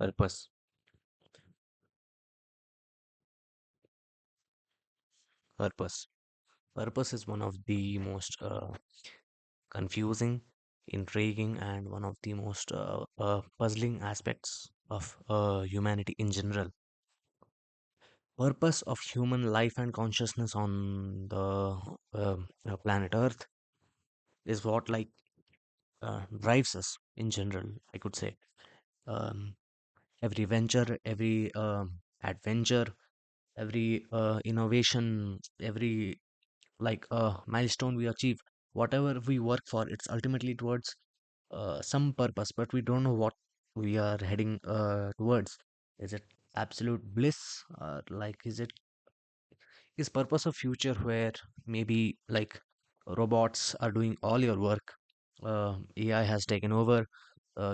Purpose. Purpose. Purpose is one of the most confusing, intriguing, and one of the most puzzling aspects of humanity in general. Purpose of human life and consciousness on the planet Earth is what drives us in general, I could say. Um, every venture, every adventure, every innovation, every milestone we achieve, whatever we work for, it's ultimately towards some purpose, but we don't know what we are heading towards. Is it absolute bliss, or is it is purpose a future where maybe robots are doing all your work, AI has taken over,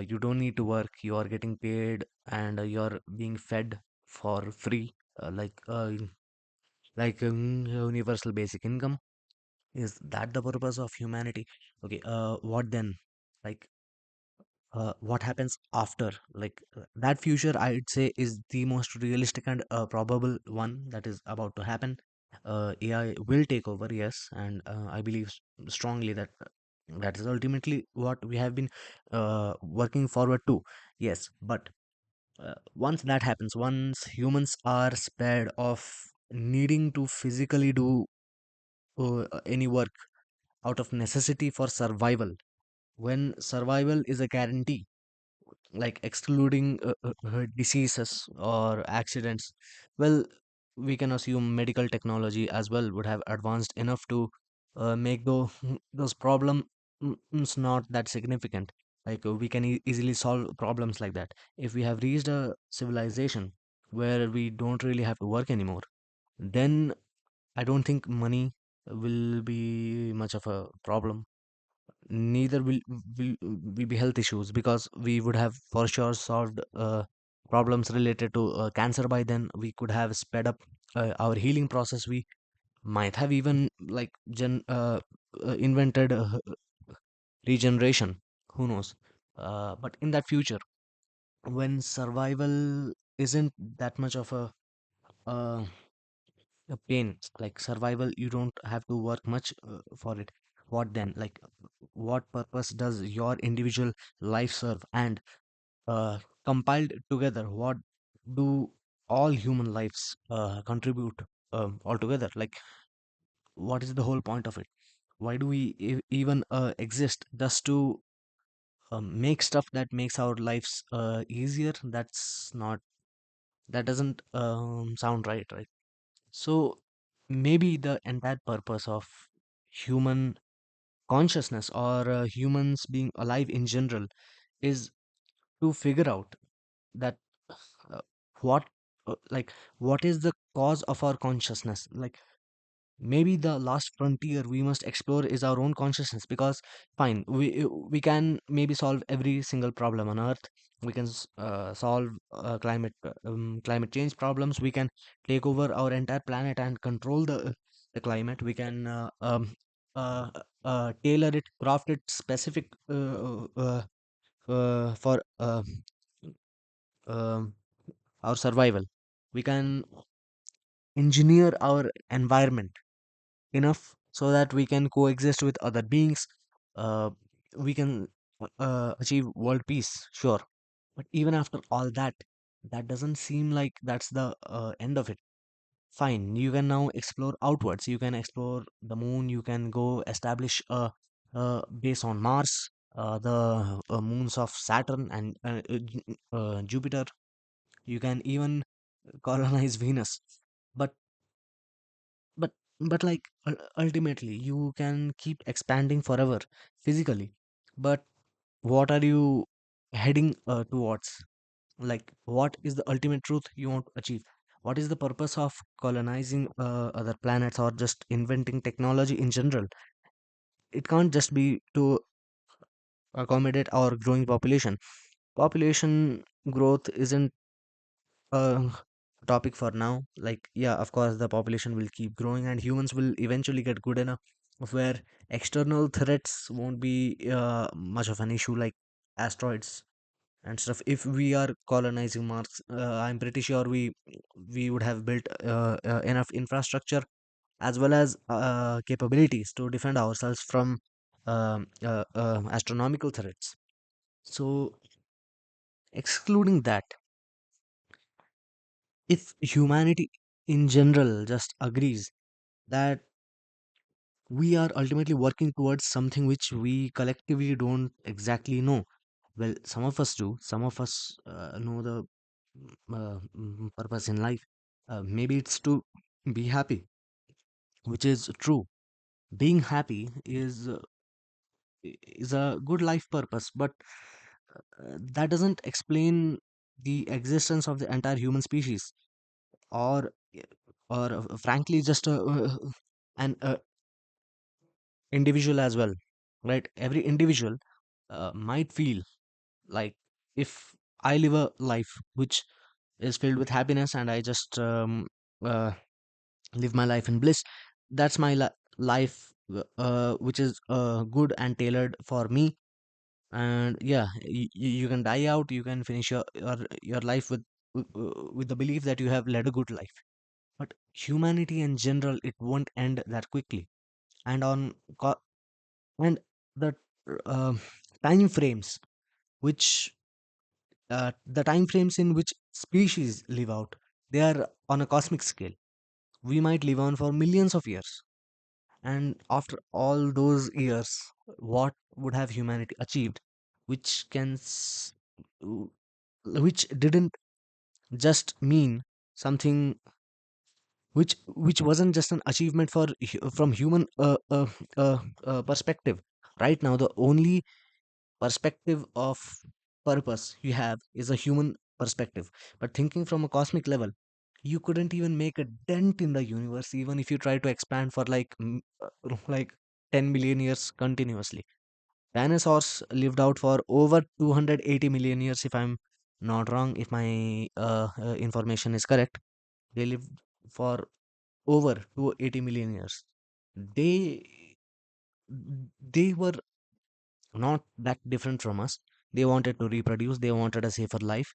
you don't need to work, you are getting paid, and you're being fed for free, universal basic income. Is that the purpose of humanity? Okay, what then? Like, what happens after? That future, I'd say, is the most realistic and probable one that is about to happen. AI will take over, yes, and I believe strongly that that is ultimately what we have been working forward to. Yes, but once that happens, once humans are spared of needing to physically do any work out of necessity for survival, when survival is a guarantee, like excluding diseases or accidents, well, we can assume medical technology as well would have advanced enough to make those problems not that significant. We can easily solve problems like that. If we have reached a civilization where we don't really have to work anymore, then I don't think money will be much of a problem. Neither will be health issues, because we would have for sure solved problems related to cancer by then. We could have sped up our healing process. We might have even invented regeneration, who knows. But in that future, when survival isn't that much of uh, a pain, like survival, you don't have to work much for it. What then? What purpose does your individual life serve? And uh, compiled together, what do all human lives contribute altogether? What is the whole point of it? Why do we even exist? Just to make stuff that makes our lives easier? That's not, that doesn't sound right, right? So maybe the entire purpose of human consciousness, or humans being alive in general, is to figure out that uh, what what is the cause of our consciousness. Maybe the last frontier we must explore is our own consciousness, because fine, we can maybe solve every single problem on earth. We can solve climate change problems. We can take over our entire planet and control the climate. We can uh, tailor it, craft it specific for um our survival. We can engineer our environment enough so that we can coexist with other beings. Uh, we can achieve world peace, sure. But even after all that, that doesn't seem like that's the end of it. Fine, you can now explore outwards. You can explore the moon. You can go establish a base on Mars, the moons of Saturn and Jupiter. You can even colonize Venus. But but ultimately you can keep expanding forever physically, but what are you heading towards? What is the ultimate truth you want to achieve? What is the purpose of colonizing other planets, or just inventing technology in general? It can't just be to accommodate our growing population. Population growth isn't a topic for now. Yeah, of course, the population will keep growing, and humans will eventually get good enough of where external threats won't be much of an issue, like asteroids. and stuff. If we are colonizing Mars, I'm pretty sure we would have built enough infrastructure as well as capabilities to defend ourselves from astronomical threats. So, excluding that, if humanity in general just agrees that we are ultimately working towards something which we collectively don't exactly know. Well, some of us do, some of us know the purpose in life. Maybe it's to be happy, which is true. Being happy is a good life purpose, but that doesn't explain the existence of the entire human species, or frankly just an individual as well, right? Every individual might feel like, if I live a life which is filled with happiness and I just uh, live my life in bliss, that's my life, which is good and tailored for me. And yeah, you can die out, you can finish your life with the belief that you have led a good life. But humanity in general, it won't end that quickly. And on and the uh, time frames which the time frames in which species live out, they are on a cosmic scale. We might live on for millions of years, and after all those years, what would have humanity achieved, which w- which didn't just mean something, which wasn't just an achievement from human perspective. Right now, the only perspective of purpose you have is a human perspective. But thinking from a cosmic level, you couldn't even make a dent in the universe, even if you try to expand for like 10 million years continuously. Dinosaurs lived out for over 280 million years, if I'm not wrong, if my information is correct. They lived for over 280 million years. They they were not that different from us. They wanted to reproduce, they wanted a safer life.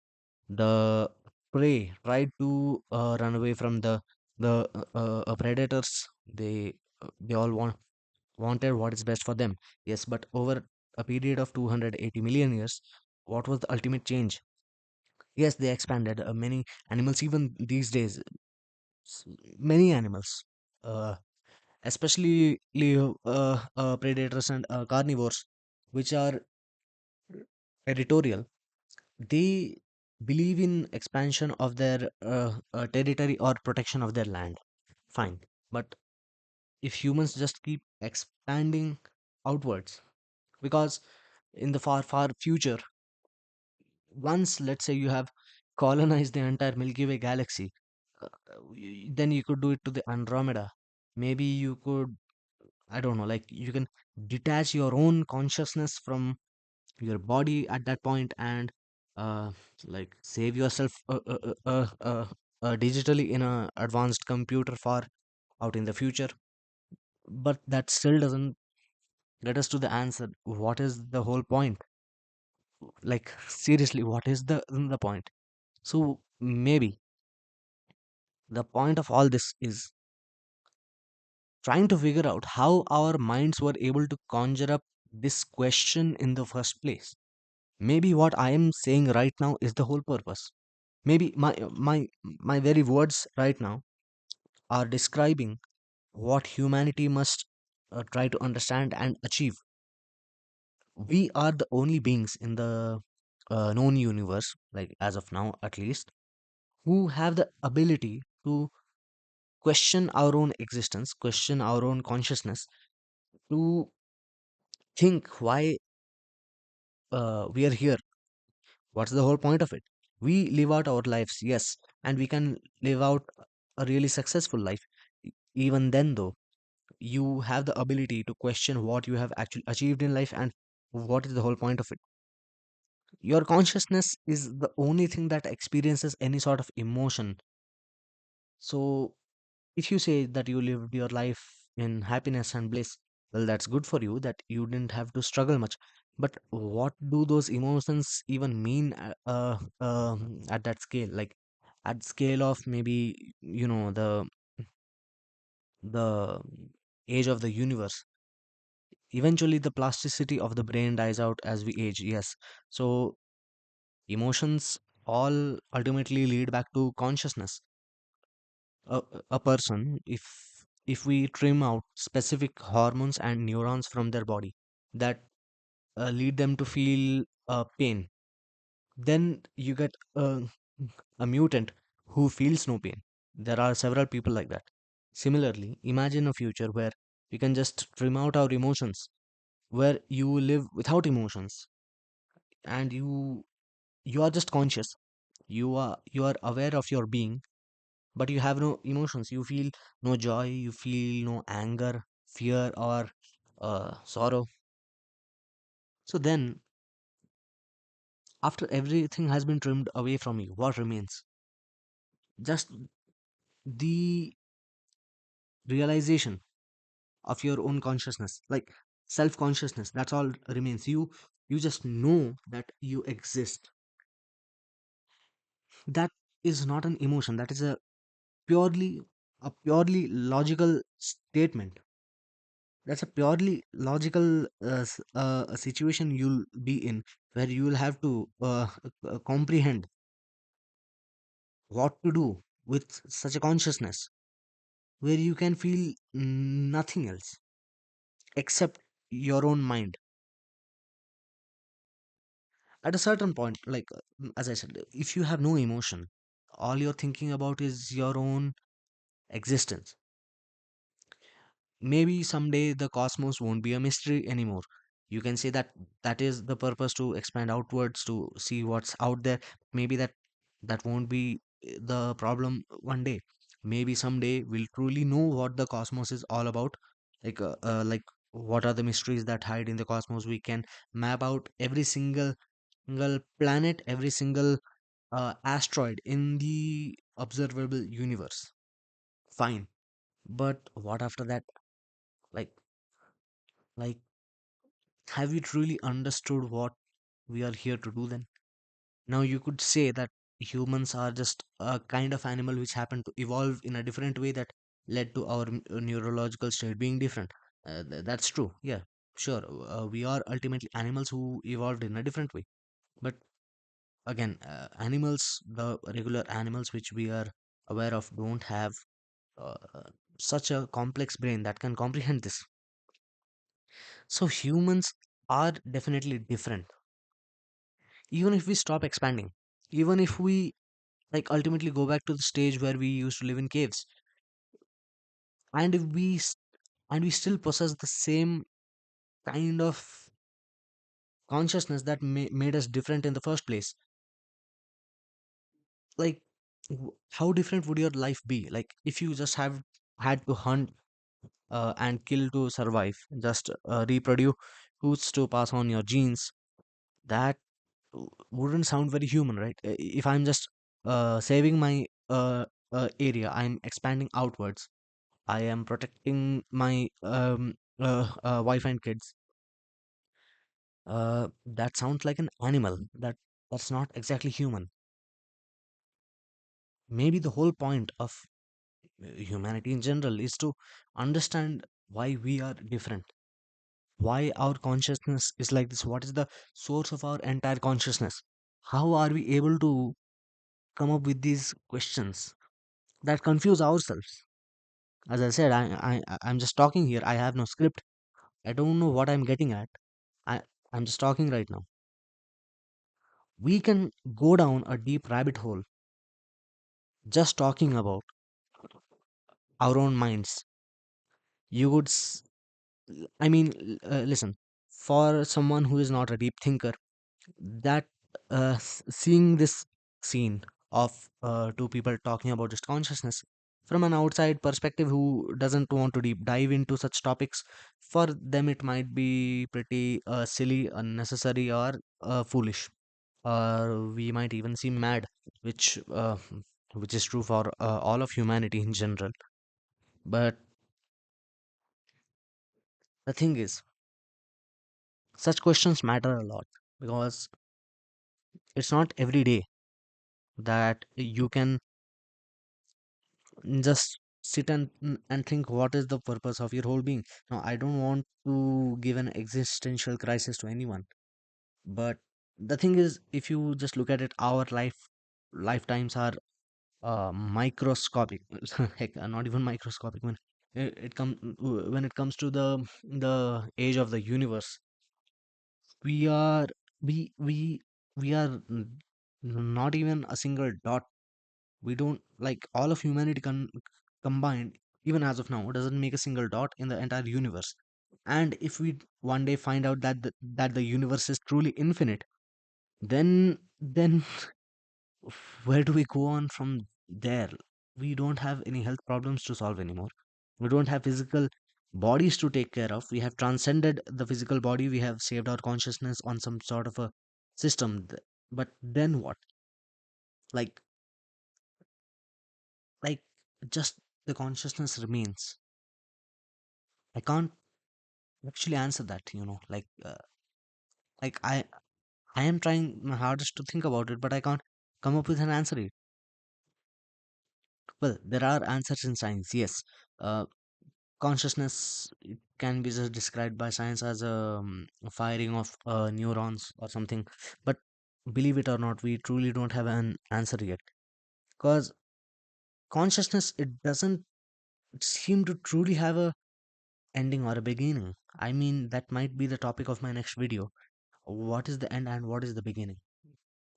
The prey tried to run away from the predators. They all wanted what is best for them. Yes, but over a period of 280 million years, what was the ultimate change? Yes, they expanded. Many animals, even these days, s- many animals, uh, especially predators and carnivores, which are territorial, they believe in expansion of their territory or protection of their land. Fine. But if humans just keep expanding outwards, because in the far, far future, once let's say you have colonized the entire Milky Way galaxy, then you could do it to the Andromeda. Maybe you could, I don't know, like you can detach your own consciousness from your body at that point and uh, like save yourself digitally in a advanced computer far out in the future. But that still doesn't get us to the answer. What is the whole point? Like seriously, what is the point? So maybe the point of all this is trying to figure out how our minds were able to conjure up this question in the first place. Maybe what I am saying right now is the whole purpose. Maybe my very words right now are describing what humanity must try to understand and achieve. We are the only beings in the known universe, like as of now at least, who have the ability to question our own existence, question our own consciousness, to think why we are here. What's the whole point of it? We live out our lives, yes, and we can live out a really successful life. Even then, though, you have the ability to question what you have actually achieved in life and what is the whole point of it. Your consciousness is the only thing that experiences any sort of emotion. So, if you say that you lived your life in happiness and bliss, well, that's good for you that you didn't have to struggle much. But what do those emotions even mean at that scale? Like at scale of maybe, the age of the universe. Eventually, the plasticity of the brain dies out as we age. Yes. So emotions all ultimately lead back to consciousness. A, a person, if we trim out specific hormones and neurons from their body that lead them to feel pain, then you get a mutant who feels no pain. There are several people like that. Similarly, imagine a future where we can just trim out our emotions, where you live without emotions, and you are just conscious. You are aware of your being, but you have no emotions. You feel no joy, you feel no anger, fear, or sorrow. So then, after everything has been trimmed away from you, what remains? Just the realization of your own consciousness, like self consciousness. That's all remains. You just know that you exist. That is not an emotion. That is purely a purely logical statement. That's a purely logical a situation you'll be in, where you will have to comprehend what to do with such a consciousness, where you can feel nothing else except your own mind. At a certain point, like as I said, if you have no emotion, all you're thinking about is your own existence. Maybe someday the cosmos won't be a mystery anymore. You can say that that is the purpose, to expand outwards to see what's out there. Maybe that won't be the problem one day. Maybe someday we'll truly know what the cosmos is all about. Like what are the mysteries that hide in the cosmos. We can map out every single planet, every single asteroid in the observable universe. Fine. But what after that? Like like have we truly understood what we are here to do then? Now you could say that humans are just a kind of animal which happened to evolve in a different way that led to our neurological state being different. That's true. Yeah, sure. We are ultimately animals who evolved in a different way. But again, animals, the regular animals which we are aware of, don't have uh, such a complex brain that can comprehend this. So humans are definitely different. Even if we stop expanding, even if we like ultimately go back to the stage where we used to live in caves, and if and we still possess the same kind of consciousness that made us different in the first place, like how different would your life be? Like if you just have had to hunt and kill to survive, just reproduce to pass on your genes. That wouldn't sound very human, right? If I'm just saving my area, I'm expanding outwards, I am protecting my wife and kids. That sounds like an animal. That's not exactly human. Maybe the whole point of humanity in general is to understand why we are different, why our consciousness is like this, what is the source of our entire consciousness. How are we able to come up with these questions that confuse ourselves? As I said, I'm just talking here. I have no script. I don't know what I'm getting at. I I'm just talking right now. We can go down a deep rabbit hole just talking about our own minds. You would, I mean, listen, for someone who is not a deep thinker, that seeing this scene of two people talking about just consciousness from an outside perspective who doesn't want to deep dive into such topics, for them it might be pretty silly, unnecessary, or foolish, or we might even seem mad, which is true for all of humanity in general. But the thing is, Such questions matter a lot because it's not every day that you can just sit and think what is the purpose of your whole being. Now, I don't want to give an existential crisis to anyone, but the thing is, if you just look at it, our lifetimes are microscopic. Heck, not even microscopic. When it comes to the age of the universe, we are we are not even a single dot. We don't, like, all of humanity combined, even as of now, doesn't make a single dot in the entire universe. And if we one day find out that that the universe is truly infinite, then where do we go on from there? We don't have any health problems to solve anymore. We don't have physical bodies to take care of. We have transcended the physical body. We have saved our consciousness on some sort of a system. But then what? Like, like just the consciousness remains. I can't actually answer that, like I am trying my hardest to think about it, but I can't come up with an answer yet. Well, there are answers in science, yes. Consciousness, it can be just described by science as a firing of neurons or something, but believe it or not, we truly don't have an answer yet, because consciousness, it doesn't seem to truly have a ending or a beginning. I mean, that might be the topic of my next video. What is the end and what is the beginning?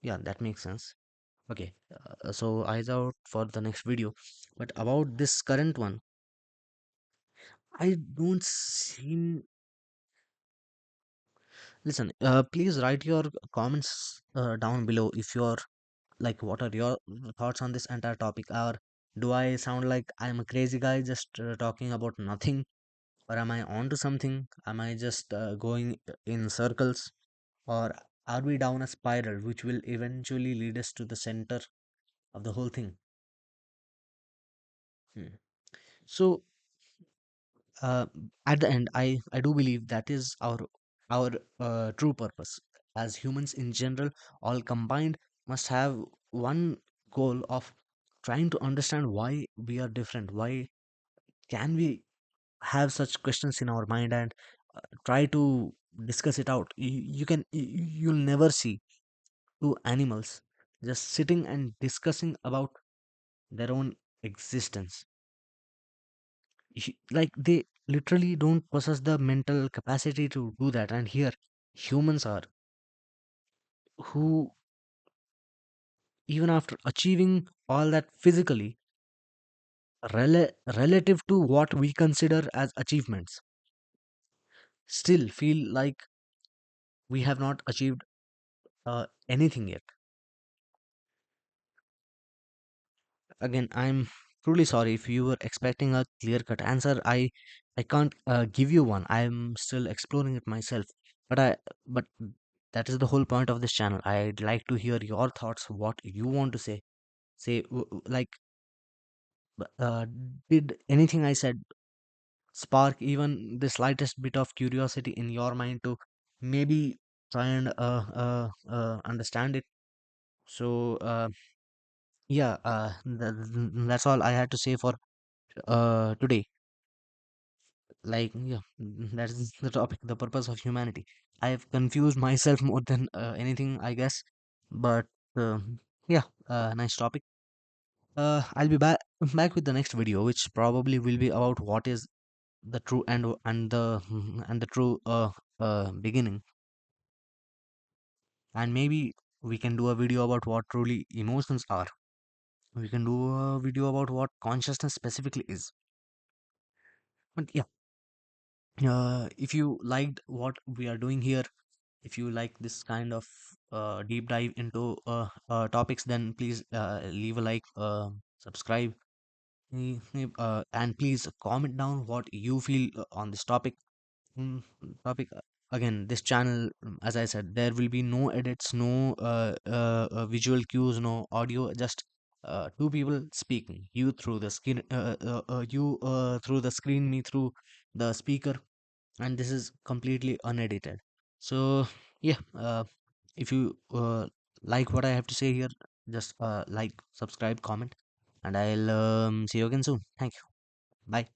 Yeah, that makes sense. Okay, so eyes out for the next video. But about this current one, I don't seem. Listen, please write your comments down below if you're like, what are your thoughts on this entire topic? Or do I sound like I'm a crazy guy just talking about nothing? Or am I on to something? Am I just going in circles? Or are we down a spiral which will eventually lead us to the center of the whole thing? Hmm. So, uh, at the end, I do believe that is our true purpose. As humans in general, all combined, must have one goal of trying to understand why we are different. Why can we have such questions in our mind, and try to discuss it out. You'll never see two animals just sitting and discussing about their own existence. Like, they literally don't possess the mental capacity to do that, and here humans are, who, even after achieving all that physically, relative to what we consider as achievements, still feel like we have not achieved anything yet. Again, I'm truly sorry if you were expecting a clear cut answer. I can't give you one. I'm still exploring it myself. But that is the whole point of this channel. I'd like to hear your thoughts, what you want to say. Like, uh, did anything I said spark even the slightest bit of curiosity in your mind to maybe try and understand it? So yeah, that's all I had to say for today. Like, yeah, that is the topic, the purpose of humanity. I have confused myself more than anything, I guess. But yeah, nice topic. I'll be back with the next video, which probably will be about what is the true and the true beginning. And maybe we can do a video about what truly emotions are. We can do a video about what consciousness specifically is. But yeah, if you liked what we are doing here, if you like this kind of deep dive into topics, then please leave a like, subscribe, and please comment down what you feel on this topic. Mm, topic again, this channel, as I said, there will be no edits, no visual cues, no audio, just two people speaking, you through the screen, you through the screen, me through the speaker, and this is completely unedited. So yeah, if you like what I have to say here, just like, subscribe, comment, and I'll see you again soon. Thank you. Bye.